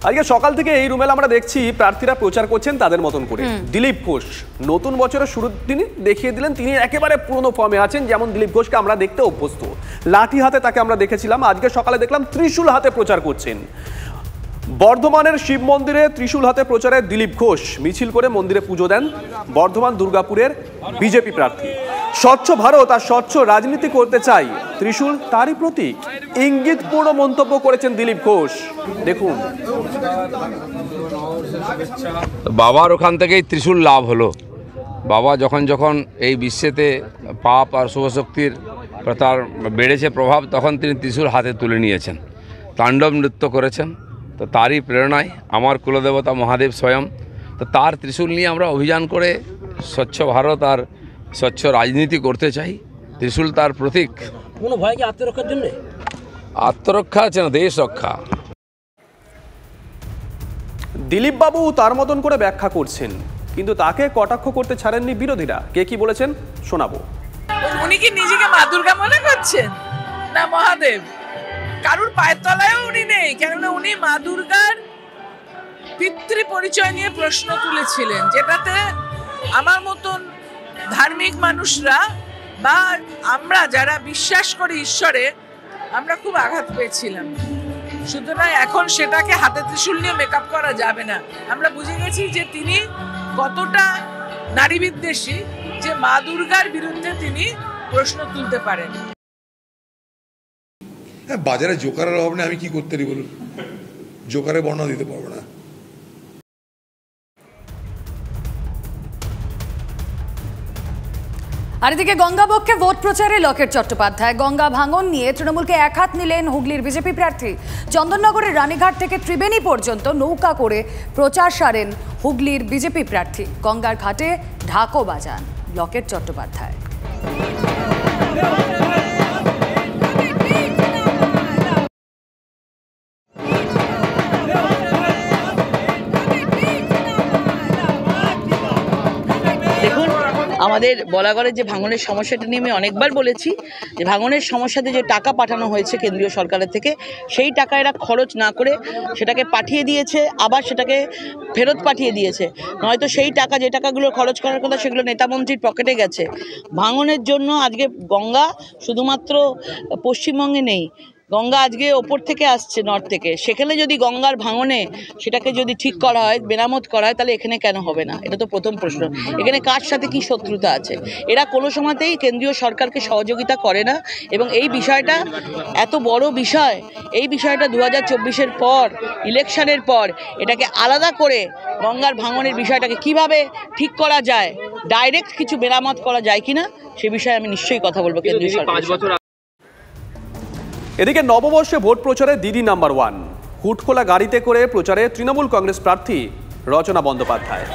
আজকে সকাল থেকে এই রুমেল আমরা দেখছি প্রার্থীরা প্রচার করছেন তাদের মতন করে। দিলীপ ঘোষ নতুন বছরের শুরুর দিনই দেখিয়ে দিলেন তিনি একেবারে পুরনো ফর্মে আছেন, যেমন দিলীপ ঘোষকে আমরা দেখতে অভ্যস্ত। লাঠি হাতে তাকে আমরা দেখেছিলাম, আজকে সকালে দেখলাম ত্রিশূল হাতে প্রচার করছেন। বর্ধমানের শিব মন্দিরে ত্রিশূল হাতে প্রচারে দিলীপ ঘোষ মিছিল করে মন্দিরে পুজো দেন বর্ধমান দুর্গাপুরের বিজেপি প্রার্থী। স্বচ্ছ ভারত আর স্বচ্ছ রাজনীতি করতে চাই, ত্রিশূল তারই প্রতীক, ইঙ্গিতপূর্ণ মন্তব্য করেছেন দিলীপ ঘোষ। দেখুন, বাবার ওখান থেকেই ত্রিশূল লাভ হলো। বাবা যখন যখন এই বিশ্বেতে পাপ আর শুভশক্তির তার বেড়েছে প্রভাব, তখন তিনি ত্রিশূল হাতে তুলে নিয়েছেন, তাণ্ডব নৃত্য করেছেন। তো তারই প্রেরণায় আমার কুলদেবতা মহাদেব স্বয়ং, তো তার ত্রিশূল নিয়ে আমরা অভিযান করে স্বচ্ছ ভারত আর স্বচ্ছ রাজনীতি করতে চাই। ত্রিশূল তার প্রতীক। কোনো ভয় কি আত্মরক্ষার জন্য? আত্মরক্ষা আছে না, দেশ রক্ষা। দিলীপ বাবু তার মতন করে ব্যাখ্যা করছেন, কিন্তু তাকে কটাক্ষ করতে ছাড়েননি বিরোধীরা। কে কি বলেছেন শোনাবো। উনি কি নিজেকে মা দুর্গা মনে করছেন না মহাদেব? কারুর পায়ের তলায়ও উনি নেই, কেননা উনি মা দুর্গার পিতৃ পরিচয় নিয়ে প্রশ্ন তুলেছিলেন, যেটাতে আমার মতন ধার্মিক মানুষরা বা আমরা যারা বিশ্বাস করি ঈশ্বরে, আমরা খুব আঘাত পেয়েছিলাম। সুতরাং এখন সেটাকে হাতে ত্রিশূল নিয়ে মেকআপ করা যাবে না। আমরা বুঝে গেছি যে তিনি কতটা নারী বিদ্বেষী, যে মা দুর্গার বিরুদ্ধে তিনি প্রশ্ন তুলতে পারেন। বাজারে জোকারের অভাব নেই, আমি কি করতে পারি বলুন? জোকারে বর্ণনা দিতে পারবো না। আর এদিকে গঙ্গাবক্ষে ভোট প্রচারে লকেট চট্টোপাধ্যায়। গঙ্গা ভাঙন নিয়ে তৃণমূলকে একহাত নিলেন হুগলির বিজেপি প্রার্থী। চন্দননগরের রানীঘাট থেকে ত্রিবেণী পর্যন্ত নৌকা করে প্রচার সারেন হুগলির বিজেপি প্রার্থী। গঙ্গার ঘাটে ঢাকও বাজান লকেট চট্টোপাধ্যায়। আমাদের বলাগড়ের যে ভাঙনের সমস্যাটা নিয়ে আমি অনেকবার বলেছি যে ভাঙনের সমস্যাতে যে টাকা পাঠানো হয়েছে কেন্দ্রীয় সরকারের থেকে, সেই টাকা এরা খরচ না করে সেটাকে পাঠিয়ে দিয়েছে, আবার সেটাকে ফেরত পাঠিয়ে দিয়েছে। নয়তো সেই টাকা, যে টাকাগুলো খরচ করার কথা, সেগুলো নেতামন্ত্রীর পকেটে গেছে। ভাঙনের জন্য আজকে গঙ্গা শুধুমাত্র পশ্চিমবঙ্গে নেই, গঙ্গা আজকে ওপর থেকে আসছে, নর্থ থেকে। সেখানে যদি গঙ্গার ভাঙনে সেটাকে যদি ঠিক করা হয়, মেরামত করা হয়, তাহলে এখানে কেন হবে না? এটা তো প্রথম প্রশ্ন। এখানে কার সাথে কি শত্রুতা আছে? এরা কোনো সময়তেই কেন্দ্রীয় সরকারকে সহযোগিতা করে না। এবং এই বিষয়টা এত বড় বিষয়, এই বিষয়টা 2024-এর পর, ইলেকশনের পর এটাকে আলাদা করে গঙ্গার ভাঙনের বিষয়টাকে কিভাবে ঠিক করা যায়, ডাইরেক্ট কিছু মেরামত করা যায় কিনা, সে বিষয়ে আমি নিশ্চয়ই কথা বলবো কেন্দ্রীয় সরকার। এদিকে নববর্ষে ভোট প্রচারে দিদি নাম্বার 1। হুটখোলা গাড়িতে করে প্রচারে তৃণমূল কংগ্রেস প্রার্থী রচনা বন্দ্যোপাধ্যায়।